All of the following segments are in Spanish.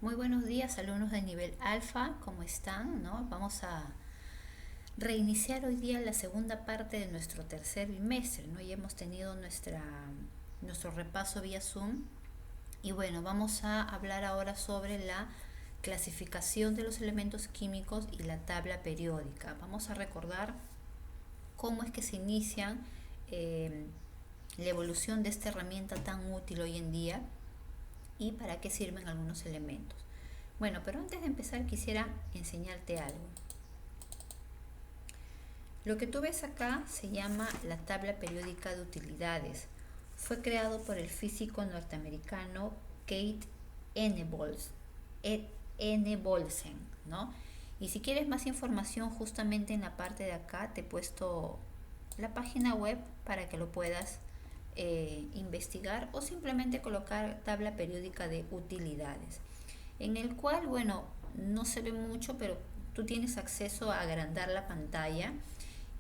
Muy buenos días, alumnos de nivel alfa, ¿cómo están? ¿No? Vamos a reiniciar hoy día la segunda parte de nuestro tercer bimestre, ¿no? Ya hemos tenido nuestro repaso vía Zoom y bueno, vamos a hablar ahora sobre la clasificación de los elementos químicos y la tabla periódica. Vamos a recordar cómo es que se inician eh, la evolución de esta herramienta tan útil hoy en día y para qué sirven algunos elementos. Bueno, pero antes de empezar quisiera enseñarte algo. Lo que tú ves acá se llama la tabla periódica de utilidades. Fue creado por el físico norteamericano Kate N. Bolsen, ¿no? Y si quieres más información, justamente en la parte de acá te he puesto la página web para que lo puedas investigar o simplemente colocar tabla periódica de utilidades, en el cual, bueno, no se ve mucho, pero tú tienes acceso a agrandar la pantalla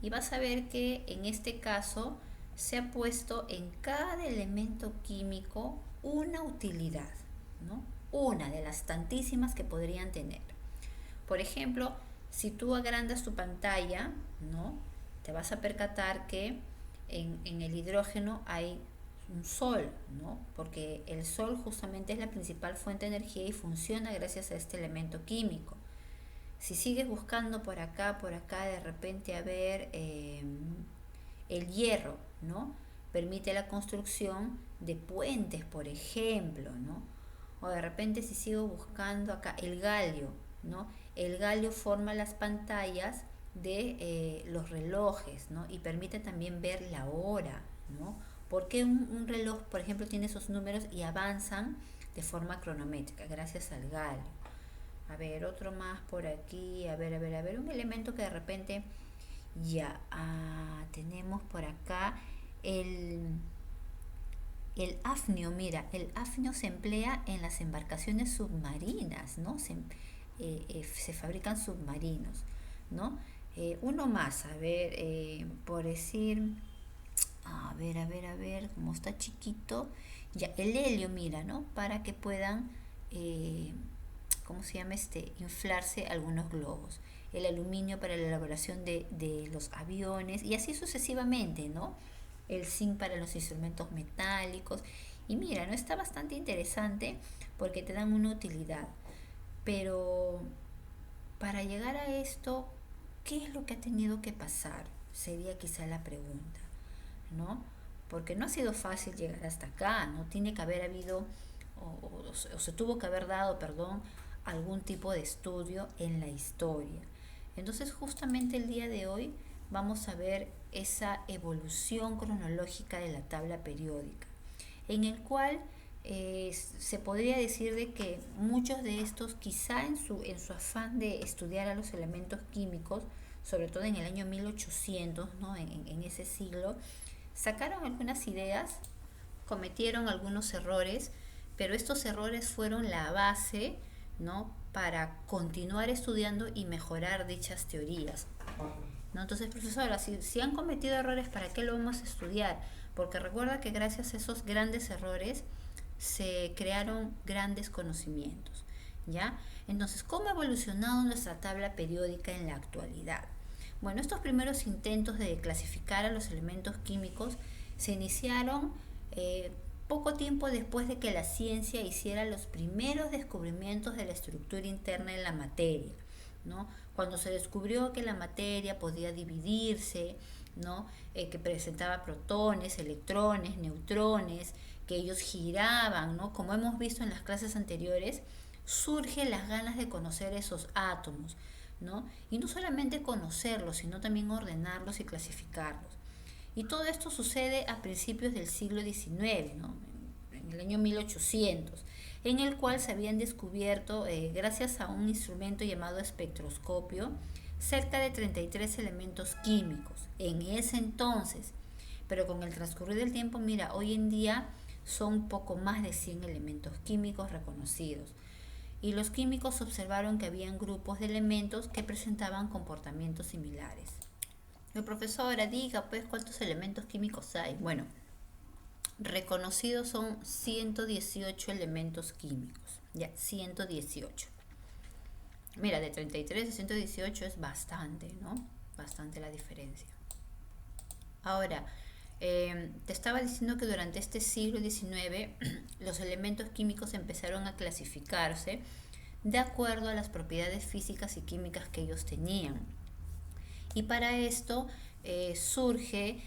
y vas a ver que en este caso se ha puesto en cada elemento químico una utilidad, ¿no? Una de las tantísimas que podrían tener. Por ejemplo, si tú agrandas tu pantalla, ¿no? Te vas a percatar que en el hidrógeno hay un sol, ¿no? Porque el sol justamente es la principal fuente de energía y funciona gracias a este elemento químico. Si sigues buscando por acá, de repente a ver el hierro, ¿no? Permite la construcción de puentes, por ejemplo, ¿no? O de repente si sigo buscando acá el galio, ¿no? El galio forma las pantallas de los relojes, ¿no? Y permite también ver la hora, ¿no? Porque un reloj, por ejemplo, tiene esos números y avanzan de forma cronométrica gracias al galio. A ver, otro más por aquí. A ver, un elemento que de repente ya tenemos por acá el, el afnio. Mira, el afnio se emplea en las embarcaciones submarinas, ¿no? Se fabrican submarinos, ¿no? Uno más, a ver, por decir, a ver, como está chiquito, ya, el helio, mira, ¿no? Para que puedan ¿cómo se llama inflarse algunos globos, el aluminio para la elaboración de los aviones y así sucesivamente, ¿no? El zinc para los instrumentos metálicos. Y mira, no está bastante interesante porque te dan una utilidad. Pero para llegar a esto, ¿qué es lo que ha tenido que pasar? Sería quizá la pregunta, ¿no? Porque no ha sido fácil llegar hasta acá, ¿no? Tiene que haber habido, o se tuvo que haber dado, perdón, algún tipo de estudio en la historia. Entonces, justamente el día de hoy vamos a ver esa evolución cronológica de la tabla periódica, en el cual se podría decir de que muchos de estos, quizá en su afán de estudiar a los elementos químicos, sobre todo en el año 1800, ¿no? En ese siglo, sacaron algunas ideas, cometieron algunos errores, pero estos errores fueron la base, ¿no? Para continuar estudiando y mejorar dichas teorías, ¿no? Entonces, profesora, si han cometido errores, ¿para qué lo vamos a estudiar? Porque recuerda que gracias a esos grandes errores se crearon grandes conocimientos, ¿ya? Entonces, ¿cómo ha evolucionado nuestra tabla periódica en la actualidad? Bueno, estos primeros intentos de clasificar a los elementos químicos se iniciaron poco tiempo después de que la ciencia hiciera los primeros descubrimientos de la estructura interna en la materia, ¿no? Cuando se descubrió que la materia podía dividirse, ¿no? Que presentaba protones, electrones, neutrones, que ellos giraban, ¿no? Como hemos visto en las clases anteriores, surgen las ganas de conocer esos átomos, ¿no? Y no solamente conocerlos, sino también ordenarlos y clasificarlos. Y todo esto sucede a principios del siglo XIX, ¿no? En el año 1800, en el cual se habían descubierto, gracias a un instrumento llamado espectroscopio, cerca de 33 elementos químicos en ese entonces. Pero con el transcurrir del tiempo, mira, hoy en día son poco más de 100 elementos químicos reconocidos. Y los químicos observaron que habían grupos de elementos que presentaban comportamientos similares. La profesora, diga pues cuántos elementos químicos hay. Bueno, reconocidos son 118 elementos químicos. Ya, 118. Mira, de 33 a 118 es bastante, ¿no? Bastante la diferencia. Ahora, te estaba diciendo que durante este siglo XIX los elementos químicos empezaron a clasificarse de acuerdo a las propiedades físicas y químicas que ellos tenían. Y para esto surge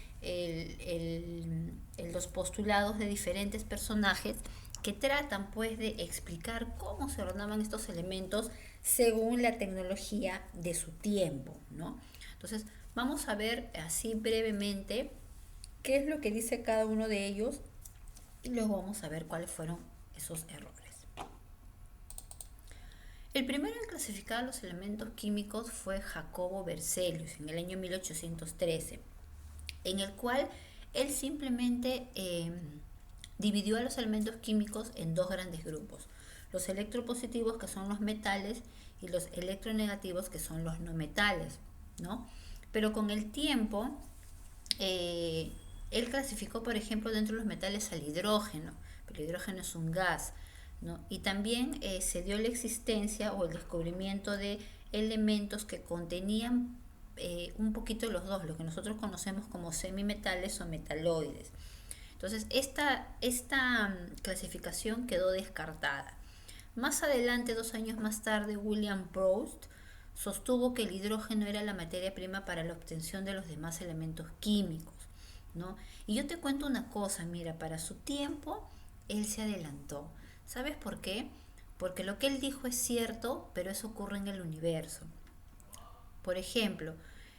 los postulados de diferentes personajes que tratan pues de explicar cómo se ordenaban estos elementos según la tecnología de su tiempo, ¿no? Entonces vamos a ver así brevemente qué es lo que dice cada uno de ellos y luego vamos a ver cuáles fueron esos errores. El primero en clasificar los elementos químicos fue Jacobo Berzelius en el año 1813, en el cual él simplemente dividió a los elementos químicos en dos grandes grupos: los electropositivos, que son los metales, y los electronegativos, que son los no metales, ¿no? Pero con el tiempo, él clasificó, por ejemplo, dentro de los metales al hidrógeno, pero el hidrógeno es un gas, ¿no? Y también se dio la existencia o el descubrimiento de elementos que contenían un poquito los dos, lo que nosotros conocemos como semimetales o metaloides. Entonces, esta clasificación quedó descartada. Más adelante, 2 años más tarde, William Proust sostuvo que el hidrógeno era la materia prima para la obtención de los demás elementos químicos, ¿no? Y yo te cuento una cosa, mira, para su tiempo, él se adelantó. ¿Sabes por qué? Porque lo que él dijo es cierto, pero eso ocurre en el universo. Por ejemplo,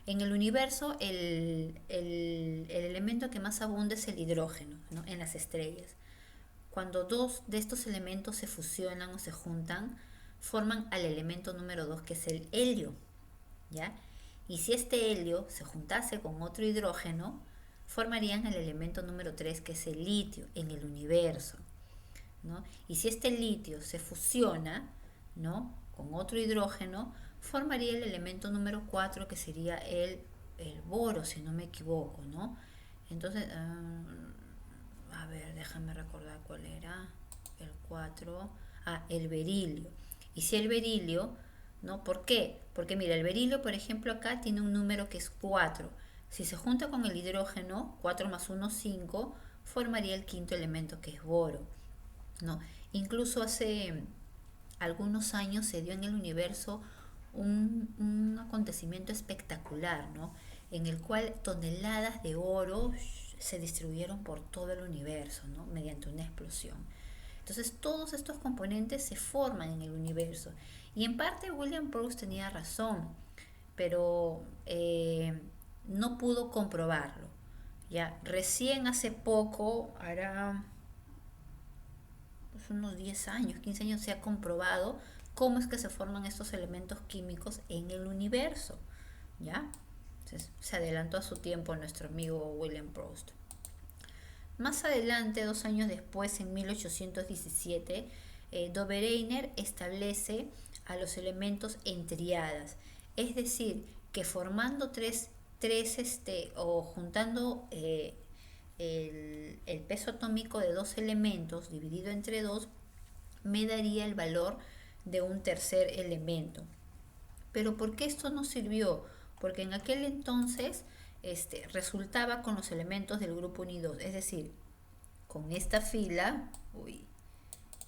en el universo el elemento que más abunda es el hidrógeno, ¿no? En las estrellas. Cuando dos de estos elementos se fusionan o se juntan, forman al elemento número 2, que es el helio, ¿ya? Y si este helio se juntase con otro hidrógeno, formarían el elemento número 3, que es el litio, en el universo, ¿no? Y si este litio se fusiona, ¿no?, con otro hidrógeno, formaría el elemento número 4, que sería el boro, si no me equivoco, ¿no? Entonces, a ver, déjame recordar cuál era el 4. El berilio. Y si el berilio, ¿no? ¿Por qué? Porque mira, el berilio, por ejemplo, acá tiene un número que es 4. Si se junta con el hidrógeno, 4 más 1, 5, formaría el quinto elemento, que es boro, ¿no? Incluso hace algunos años se dio en el universo un acontecimiento espectacular, ¿no?, en el cual toneladas de oro se distribuyeron por todo el universo, ¿no?, mediante una explosión. Entonces todos estos componentes se forman en el universo. Y en parte William Proust tenía razón, pero no pudo comprobarlo. Ya recién hace poco, hará pues unos 10 años, 15 años, se ha comprobado cómo es que se forman estos elementos químicos en el universo, ¿ya? Entonces, se adelantó a su tiempo nuestro amigo William Proust. Más adelante, 2 años después, en 1817, Dobereiner establece a los elementos en triadas, es decir, que formando tres o juntando el peso atómico de dos elementos dividido entre dos, me daría el valor de un tercer elemento. Pero ¿por qué esto no sirvió? Porque en aquel entonces resultaba con los elementos del grupo unido, es decir, con esta fila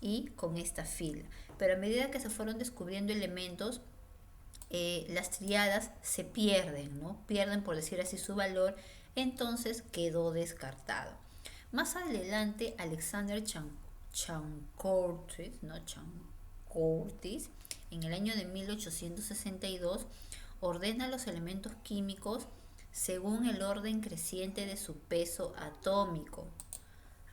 y con esta fila. Pero a medida que se fueron descubriendo elementos, las triadas se pierden, ¿no? Pierden, por decir así, su valor, entonces quedó descartado. Más adelante, Alexander Chancortis, ¿no? Chancortis, en el año de 1862, ordena los elementos químicos según el orden creciente de su peso atómico.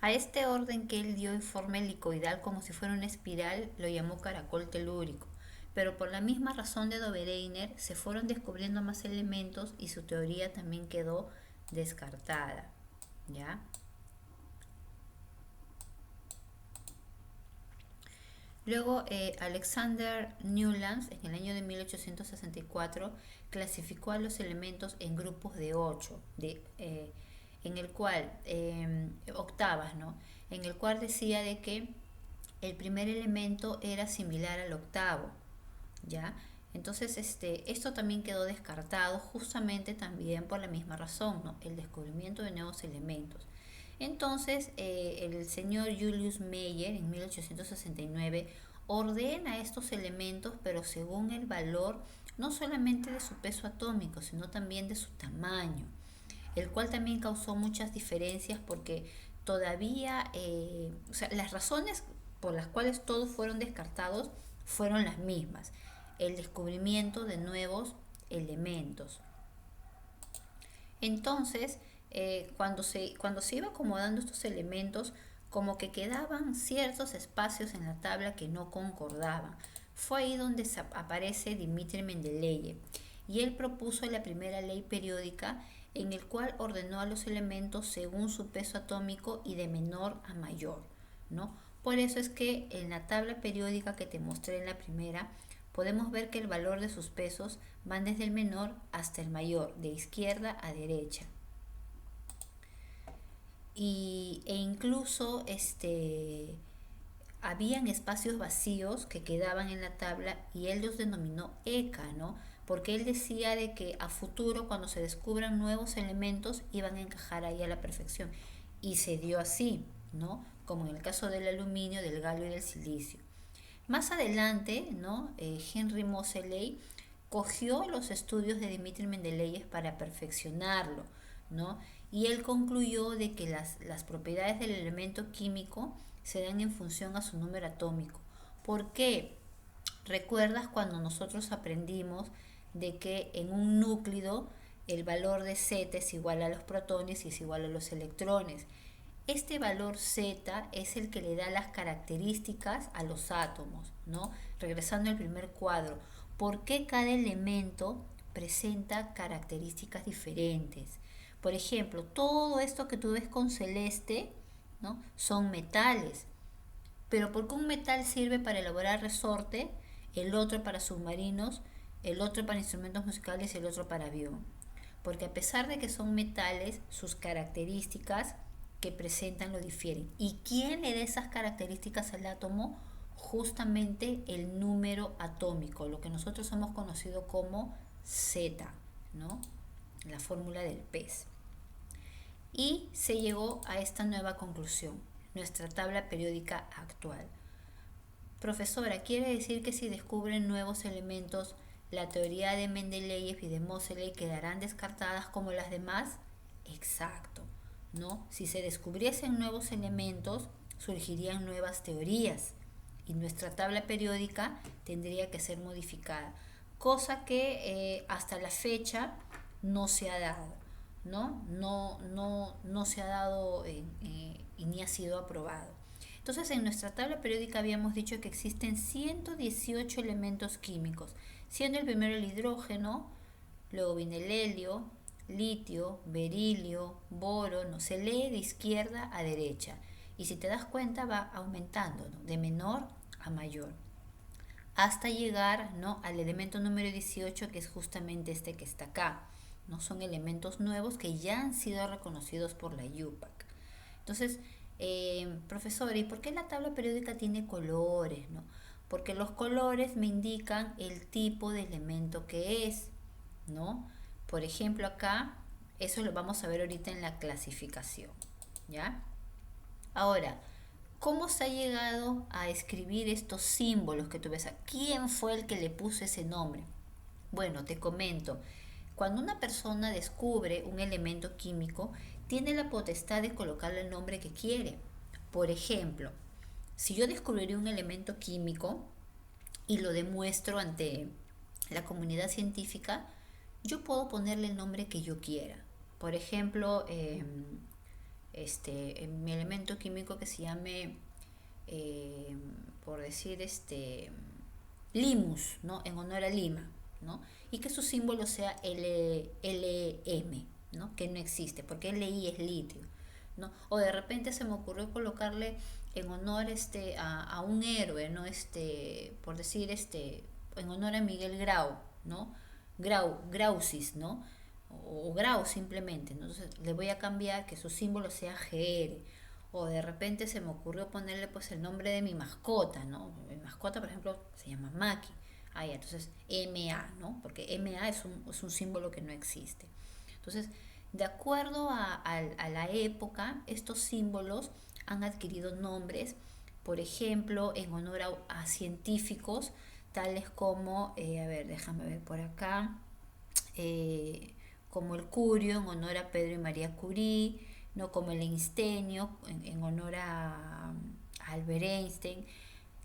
A este orden, que él dio en forma helicoidal como si fuera una espiral, lo llamó caracol telúrico. Pero por la misma razón de Dobereiner, se fueron descubriendo más elementos y su teoría también quedó descartada, ¿ya? Luego, Alexander Newlands, en el año de 1864, clasificó a los elementos en grupos de 8, en el cual, octavas, ¿no? En el cual decía de que el primer elemento era similar al octavo, ¿ya? Entonces, esto también quedó descartado justamente también por la misma razón, ¿no? El descubrimiento de nuevos elementos. Entonces, el señor Julius Meyer en 1869 ordena estos elementos, pero según el valor no solamente de su peso atómico, sino también de su tamaño, el cual también causó muchas diferencias porque todavía, o sea, las razones por las cuales todos fueron descartados fueron las mismas, el descubrimiento de nuevos elementos. Entonces, cuando se iba acomodando estos elementos, como que quedaban ciertos espacios en la tabla que no concordaban. Fue ahí donde aparece Dmitri Mendeleev y él propuso la primera ley periódica en el cual ordenó a los elementos según su peso atómico y de menor a mayor, ¿no? Por eso es que en la tabla periódica que te mostré en la primera, podemos ver que el valor de sus pesos van desde el menor hasta el mayor, de izquierda a derecha. E incluso habían espacios vacíos que quedaban en la tabla y él los denominó ECA, ¿no? Porque él decía de que a futuro, cuando se descubran nuevos elementos, iban a encajar ahí a la perfección. Y se dio así, ¿no? Como en el caso del aluminio, del galio y del silicio. Más adelante, ¿no? Henry Moseley cogió los estudios de Dmitri Mendeleev para perfeccionarlo, ¿no? Y él concluyó de que las propiedades del elemento químico se dan en función a su número atómico. ¿Por qué? ¿Recuerdas cuando nosotros aprendimos de que en un núcleo el valor de Z es igual a los protones y es igual a los electrones? Este valor Z es el que le da las características a los átomos, ¿no? Regresando al primer cuadro, ¿por qué cada elemento presenta características diferentes? Por ejemplo, todo esto que tú ves con celeste, ¿no? Son metales. Pero ¿por qué un metal sirve para elaborar resorte, el otro para submarinos, el otro para instrumentos musicales y el otro para avión? Porque a pesar de que son metales, sus características que presentan lo difieren. ¿Y quién le da esas características al átomo? Justamente el número atómico, lo que nosotros hemos conocido como Z, ¿no? La fórmula del pez. Y se llegó a esta nueva conclusión, nuestra tabla periódica actual. Profesora, ¿quiere decir que si descubren nuevos elementos, la teoría de Mendeleev y de Moseley quedarán descartadas como las demás? Exacto, ¿no? Si se descubriesen nuevos elementos, surgirían nuevas teorías y nuestra tabla periódica tendría que ser modificada, cosa que hasta la fecha no se ha dado, ¿no? No se ha dado y ni ha sido aprobado. Entonces, en nuestra tabla periódica habíamos dicho que existen 118 elementos químicos, siendo el primero el hidrógeno, luego viene el helio, litio, berilio, boro, no se lee de izquierda a derecha. Y si te das cuenta va aumentando, ¿no? De menor a mayor, hasta llegar, ¿no? Al elemento número 18, que es justamente este que está acá. ¿No? Son elementos nuevos que ya han sido reconocidos por la IUPAC. Entonces, profesor, ¿y por qué la tabla periódica tiene colores? ¿No? Porque los colores me indican el tipo de elemento que es, ¿no? Por ejemplo, acá, eso lo vamos a ver ahorita en la clasificación, ¿ya? Ahora, ¿cómo se ha llegado a escribir estos símbolos que tú ves? ¿Quién fue el que le puso ese nombre? Bueno, te comento. Cuando una persona descubre un elemento químico, tiene la potestad de colocarle el nombre que quiere. Por ejemplo, si yo descubriría un elemento químico y lo demuestro ante la comunidad científica, yo puedo ponerle el nombre que yo quiera. Por ejemplo, mi elemento químico que se llame, por decir, Limus, ¿no? En honor a Lima, ¿no? Y que su símbolo sea LM, ¿no? Que no existe, porque LI es litio, ¿no? O de repente se me ocurrió colocarle en honor a un héroe, ¿no? Por decir, en honor a Miguel Grau, ¿no? Grausis, ¿no? o grau simplemente, ¿no? Entonces le voy a cambiar que su símbolo sea GR. O de repente se me ocurrió ponerle pues el nombre de mi mascota, ¿no? Mi mascota, por ejemplo, se llama Maki. Ah, ya, entonces MA, ¿no? Porque MA es un símbolo que no existe. Entonces, de acuerdo a la época, estos símbolos han adquirido nombres, por ejemplo, en honor a científicos, tales como, a ver, déjame ver por acá, eh, como el Curio en honor a Pedro y María Curie, ¿no? Como el Einsteinio en honor a Albert Einstein.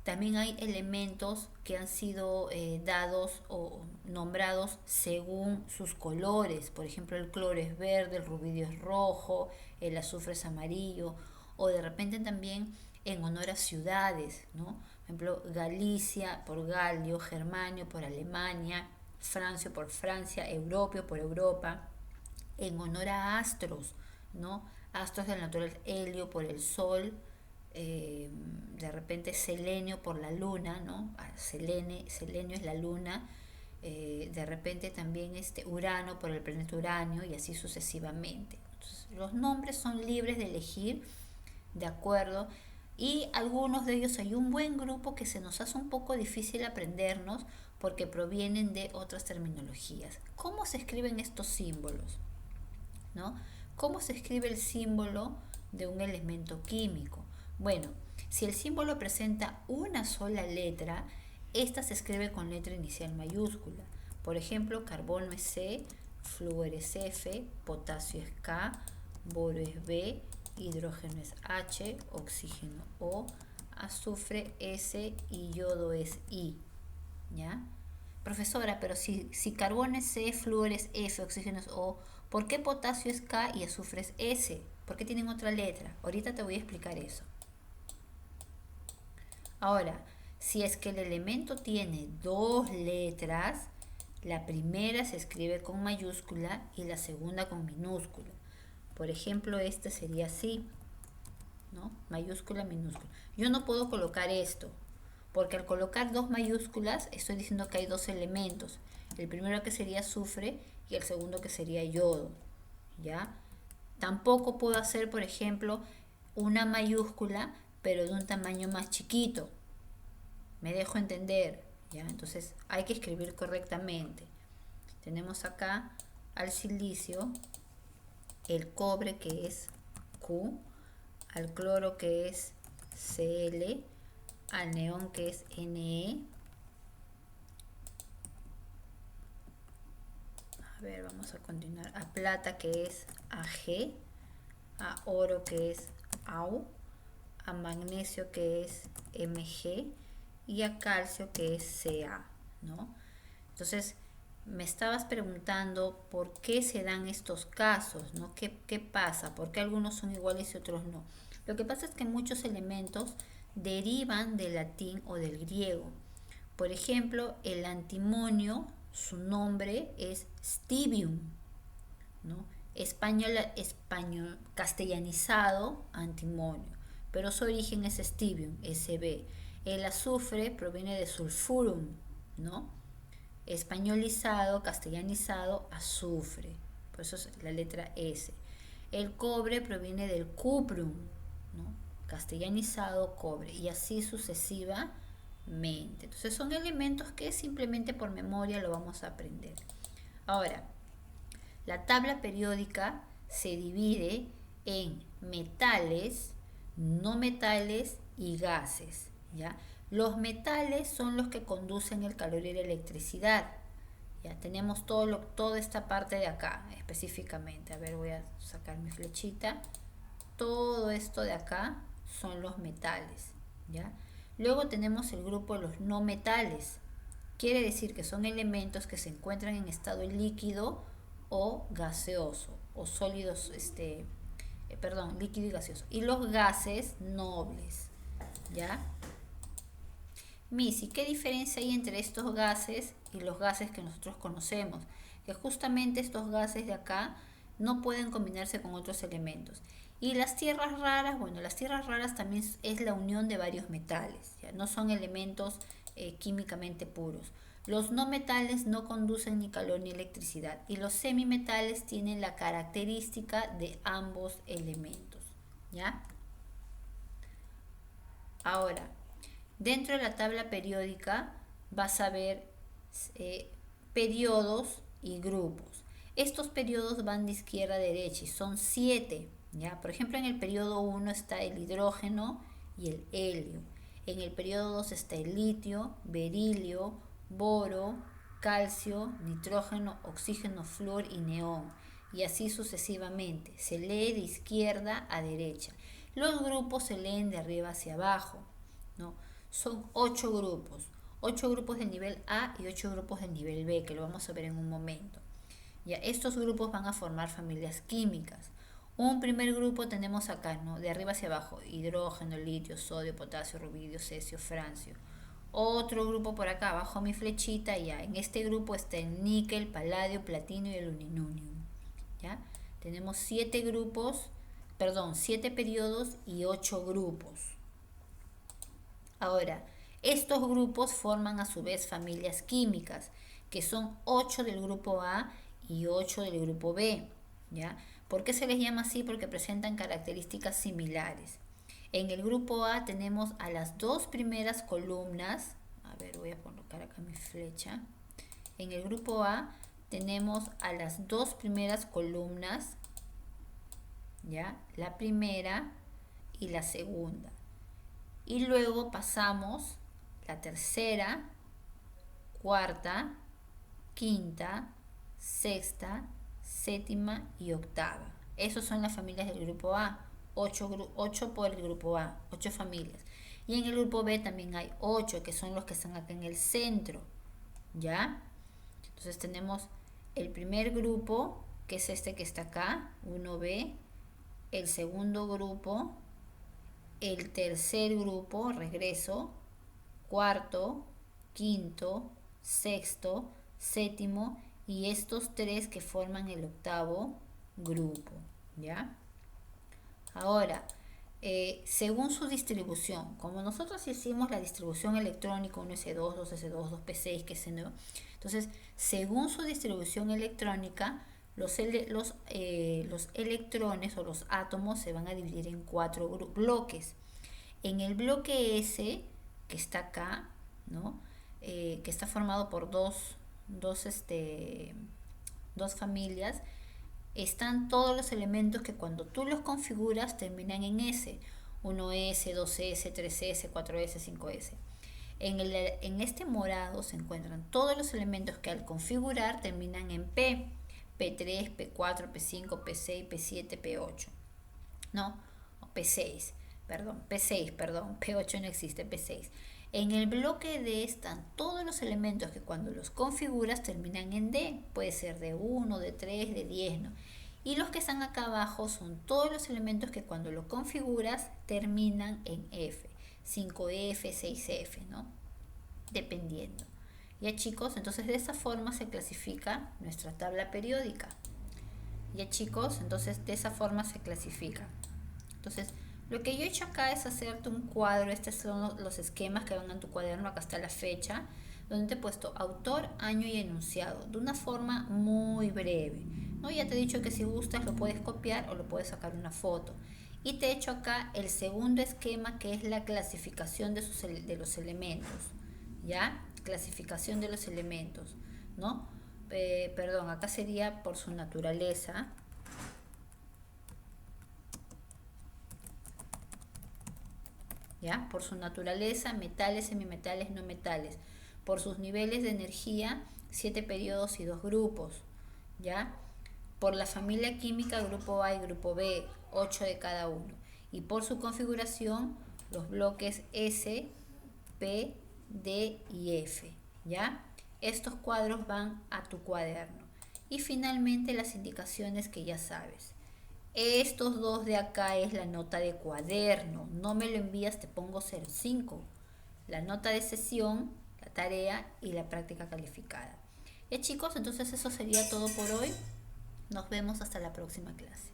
También hay elementos que han sido dados o nombrados según sus colores. Por ejemplo, el cloro es verde, el rubidio es rojo, el azufre es amarillo. O de repente también en honor a ciudades, ¿no? Por ejemplo, Galicia por Galio, Germanio por Alemania, Francio por Francia, Europeo por Europa, en honor a astros, ¿no? Astros del natural, helio por el sol, de repente selenio por la luna, ¿no? Selenio es la luna, de repente también Urano por el planeta Uranio y así sucesivamente. Entonces, los nombres son libres de elegir de acuerdo y algunos de ellos hay un buen grupo que se nos hace un poco difícil aprendernos porque provienen de otras terminologías. ¿Cómo se escriben estos símbolos? ¿No? ¿Cómo se escribe el símbolo de un elemento químico? Bueno, si el símbolo presenta una sola letra, esta se escribe con letra inicial mayúscula. Por ejemplo, carbono es C, flúor es F, potasio es K, boro es B, hidrógeno es H, oxígeno O, azufre S y yodo es I. ¿Ya? Profesora, pero si carbono es C, flúor es F, oxígeno es O, ¿por qué potasio es K y azufre es S? ¿Por qué tienen otra letra? Ahorita te voy a explicar eso. Ahora, si es que el elemento tiene dos letras, la primera se escribe con mayúscula y la segunda con minúscula. Por ejemplo, este sería así, ¿no? Mayúscula, minúscula. Yo no puedo colocar esto, porque al colocar dos mayúsculas estoy diciendo que hay dos elementos. El primero que sería azufre y el segundo que sería yodo, ¿ya? Tampoco puedo hacer, por ejemplo, una mayúscula, pero de un tamaño más chiquito. Me dejo entender, ¿ya? Entonces hay que escribir correctamente. Tenemos acá al silicio, el cobre que es Q, al cloro que es Cl, al neón que es Ne. A ver, vamos a continuar. A plata que es Ag, a oro que es Au, a magnesio que es Mg y a calcio que es Ca, ¿no? Entonces, me estabas preguntando por qué se dan estos casos, ¿no? ¿Qué pasa? ¿Por qué algunos son iguales y otros no? Lo que pasa es que muchos elementos derivan del latín o del griego. Por ejemplo, el antimonio, su nombre es stibium, ¿no? Castellanizado antimonio, pero su origen es stibium, Sb. El azufre proviene de sulfurum, ¿no? Españolizado, castellanizado, azufre, por eso es la letra S. El cobre proviene del cuprum, ¿no? Castellanizado, cobre, y así sucesivamente. Entonces son elementos que simplemente por memoria lo vamos a aprender. Ahora, la tabla periódica se divide en metales, no metales y gases, ¿ya? Los metales son los que conducen el calor y la electricidad. Ya tenemos toda esta parte de acá específicamente. A ver, voy a sacar mi flechita. Todo esto de acá son los metales, ¿ya? Luego tenemos el grupo de los no metales. Quiere decir que son elementos que se encuentran en estado líquido o gaseoso, o sólidos, líquido y gaseoso. Y los gases nobles, ¿ya? Missy, ¿qué diferencia hay entre estos gases y los gases que nosotros conocemos? Que justamente estos gases de acá no pueden combinarse con otros elementos. Y las tierras raras, bueno, las tierras raras también es la unión de varios metales, ¿ya? No son elementos químicamente puros. Los no metales no conducen ni calor ni electricidad y los semimetales tienen la característica de ambos elementos, ¿ya? Ahora, dentro de la tabla periódica vas a ver periodos y grupos. Estos periodos van de izquierda a derecha y son 7, ¿ya? Por ejemplo, en el periodo 1 está el hidrógeno y el helio. En el periodo 2 está el litio, berilio, boro, calcio, nitrógeno, oxígeno, flúor y neón. Y así sucesivamente. Se lee de izquierda a derecha. Los grupos se leen de arriba hacia abajo, ¿no? Son 8 grupos. 8 grupos del nivel A y 8 grupos del nivel B, que lo vamos a ver en un momento. Ya, estos grupos van a formar familias químicas. Un primer grupo tenemos acá, ¿no? De arriba hacia abajo, hidrógeno, litio, sodio, potasio, rubidio, cesio, francio. Otro grupo por acá, abajo mi flechita, ya. En este grupo está el níquel, paladio, platino y el uninunium. ¿Ya? Tenemos 7 grupos, perdón, 7 periodos y 8 grupos. Ahora, estos grupos forman a su vez familias químicas, que son 8 del grupo A y 8 del grupo B, ¿ya? ¿Por qué se les llama así? Porque presentan características similares. En el grupo A tenemos a las dos primeras columnas, a ver, voy a colocar acá mi flecha. En el grupo A tenemos a las dos primeras columnas, ¿ya? La primera y la segunda. Y luego pasamos la tercera, cuarta, quinta, sexta, séptima y octava. Esas son las familias del grupo A. 8 por el grupo A, 8 familias. Y en el grupo B también hay 8, que son los que están acá en el centro. ¿Ya? Entonces tenemos el primer grupo, que es este que está acá, 1B. El segundo grupo, el tercer grupo, regreso, cuarto, quinto, sexto, séptimo y estos 3 que forman el octavo grupo, ¿ya? Ahora, según su distribución, como nosotros hicimos la distribución electrónica 1s2, 2s2, 2p6, que se no, entonces, según su distribución electrónica, los electrones o los átomos se van a dividir en 4 bloques. En el bloque S, que está acá, ¿no? Que está formado por dos familias, están todos los elementos que cuando tú los configuras terminan en S. 1S, 2S, 3S, 4S, 5S. En este morado se encuentran todos los elementos que al configurar terminan en P. P3, P4, P5, P6, P7, P8. ¿No? P6, perdón, P8 no existe, P6. En el bloque D están todos los elementos que cuando los configuras terminan en D. Puede ser de 1, de 3, de 10, ¿no? Y los que están acá abajo son todos los elementos que cuando los configuras terminan en F. 5F, 6F, ¿no? Dependiendo. Ya chicos, entonces de esa forma se clasifica nuestra tabla periódica. Ya chicos, entonces de esa forma se clasifica. Entonces, lo que yo he hecho acá es hacerte un cuadro. Estos son los esquemas que van en tu cuaderno. Acá está la fecha, donde te he puesto autor, año y enunciado, de una forma muy breve, ¿no? Ya te he dicho que si gustas lo puedes copiar o lo puedes sacar una foto. Y te he hecho acá el segundo esquema, que es la clasificación de los elementos, ¿ya? Clasificación de los elementos, ¿no? Perdón, acá sería por su naturaleza. ¿Ya? Por su naturaleza, metales, semimetales, no metales. Por sus niveles de energía, 7 periodos y 2 grupos, ¿ya? Por la familia química, grupo A y grupo B, 8 de cada uno. Y por su configuración, los bloques S, P, D y F, ¿ya? Estos cuadros van a tu cuaderno. Y finalmente las indicaciones que ya sabes. Estos dos de acá es la nota de cuaderno. No me lo envías, te pongo 0,5. La nota de sesión, la tarea y la práctica calificada. Chicos, entonces eso sería todo por hoy. Nos vemos hasta la próxima clase.